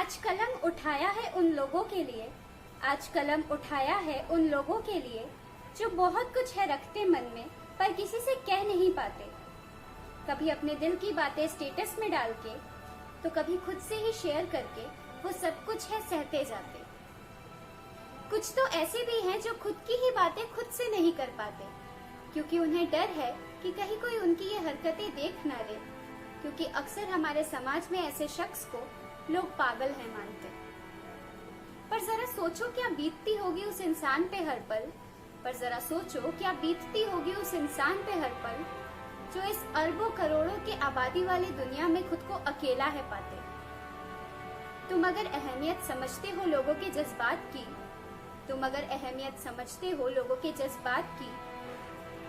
आज कलम उठाया है उन लोगों के लिए, आज कलम उठाया है उन लोगों के लिए जो बहुत कुछ है रखते मन में पर किसी से कह नहीं पाते। कभी अपने दिल की बातें स्टेटस में डाल के, तो कभी खुद से ही शेयर करके वो सब कुछ है सहते जाते। कुछ तो ऐसे भी हैं जो खुद की ही बातें खुद से नहीं कर पाते, क्योंकि उन्हें डर है कि कहीं कोई उनकी ये हरकतें देख ना ले, क्योंकि अक्सर हमारे समाज में ऐसे शख्स को लोग पागल है मानते। पर जरा सोचो क्या बीतती होगी उस इंसान पे हर पल, पर जरा सोचो क्या बीतती होगी उस इंसान पे हर पल जो इस अरबों करोड़ों के आबादी वाली दुनिया में खुद को अकेला है पाते। तुम अगर अहमियत समझते हो लोगों के जज्बात की, तुम अगर अहमियत समझते हो लोगों के जज्बात की,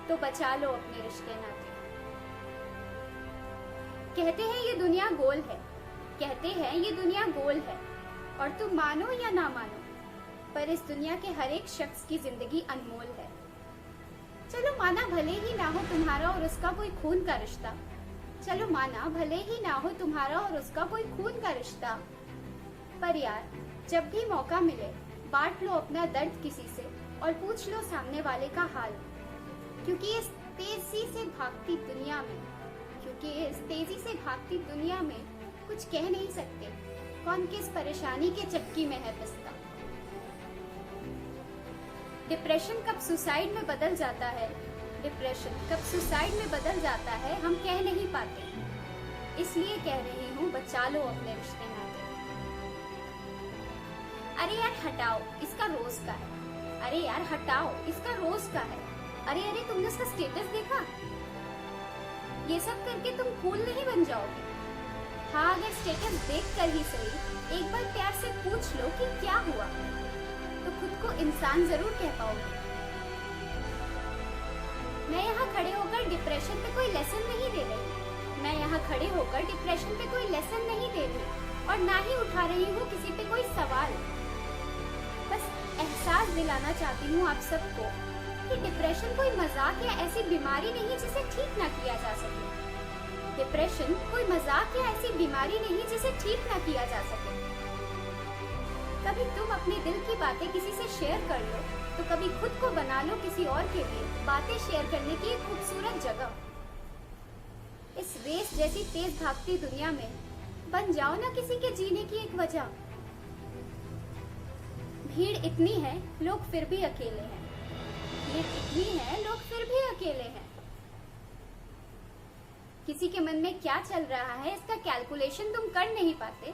तो बचा लो अपने रिश्ते नाते। कहते हैं ये दुनिया गोल है, कहते हैं ये दुनिया गोल है, और तुम मानो या ना मानो, पर इस दुनिया के हर एक शख्स की जिंदगी अनमोल है। चलो माना भले ही ना हो तुम्हारा और उसका कोई खून का रिश्ता, चलो माना भले ही ना हो तुम्हारा और उसका कोई खून का रिश्ता, पर यार जब भी मौका मिले बांट लो अपना दर्द किसी से और पूछ लो सामने वाले का हाल, क्योंकि इस तेजी से भागती दुनिया में, क्योंकि इस तेजी से भागती दुनिया में कुछ कह नहीं सकते कौन किस परेशानी के चक्की में है पिसता। डिप्रेशन कब सुसाइड में बदल जाता है, डिप्रेशन कब सुसाइड में बदल जाता है हम कह नहीं पाते, इसलिए कह रही हूँ बचा लो अपने रिश्ते नाते। अरे यार हटाओ इसका रोज का है, अरे यार हटाओ इसका रोज का है, अरे अरे तुमने उसका स्टेटस देखा, ये सब करके तुम फूल नहीं बन जाओगे। हाँ अगर स्टेटस देख कर ही सही एक बार प्यार से पूछ लो कि क्या हुआ, तो खुद को इंसान जरूर कह पाओगे। मैं यहाँ खड़े होकर डिप्रेशन पे कोई लेसन नहीं दे रही, मैं यहाँ खड़े होकर डिप्रेशन पे कोई लेसन नहीं दे रही और ना ही उठा रही हूँ किसी पे कोई सवाल। बस एहसास दिलाना चाहती हूँ आप सबको कि डिप्रेशन कोई मजाक या ऐसी बीमारी नहीं जिसे ठीक ना किया जा सके। डिप्रेशन कोई मजाक या ऐसी बीमारी नहीं जिसे ठीक ना किया जा सके। कभी तुम अपने दिल की बातें किसी से शेयर कर लो, तो कभी खुद को बना लो किसी और के लिए बातें शेयर करने की एक खूबसूरत जगह। इस रेस जैसी तेज भागती दुनिया में बन जाओ ना किसी के जीने की एक वजह। भीड़ इतनी है लोग फिर भी अकेले हैं, भीड़ इतनी है लोग फिर भी अकेले हैं। किसी के मन में क्या चल रहा है इसका कैलकुलेशन तुम कर नहीं पाते,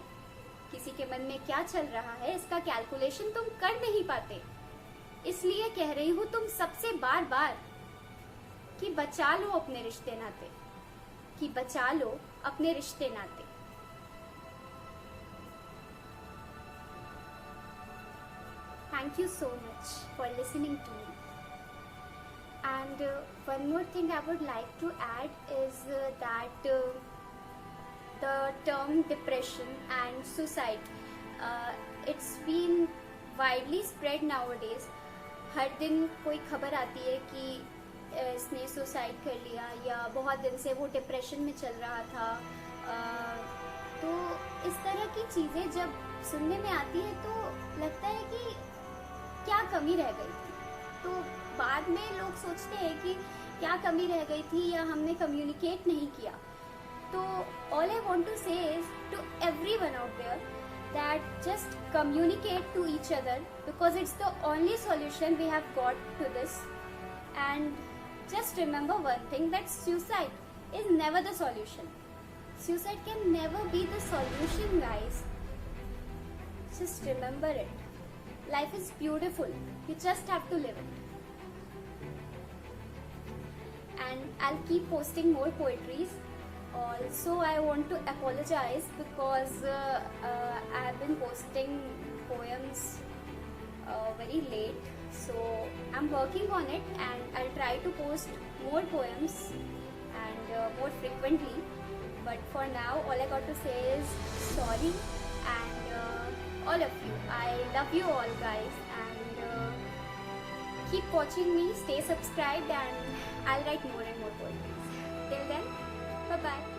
किसी के मन में क्या चल रहा है इसका कैलकुलेशन तुम कर नहीं पाते, इसलिए कह रही हूँ तुम सबसे बार बार कि बचा लो अपने रिश्ते नाते, कि बचा लो अपने रिश्ते नाते। Thank you so much for listening to me. And one more thing I would like to add is that the term depression and suicide, it's been widely spread nowadays. हर दिन कोई खबर आती है कि इसने सुसाइड कर लिया या बहुत दिन से वो डिप्रेशन में चल रहा था। तो इस तरह की चीज़ें जब सुनने में आती है तो लगता है कि क्या कमी रह गई थी। तो बाद में लोग सोचते हैं कि क्या कमी रह गई थी या हमने कम्युनिकेट नहीं किया। तो all I want to say is to everyone out there that just communicate to each other, because it's the only solution we have got to this. And just remember one thing, that suicide is never the solution, suicide can never be the solution guys, just remember it. Life is beautiful, you just have to live it. And I'll keep posting more poetries. Also I want to apologize because I have been posting poems very late, so I'm working on it and I'll try to post more poems and more frequently. But for now, all I got to say is sorry, and all of you, I love you all guys, and keep watching me, stay subscribed, and I'll write more and more poetry. Till then, bye bye.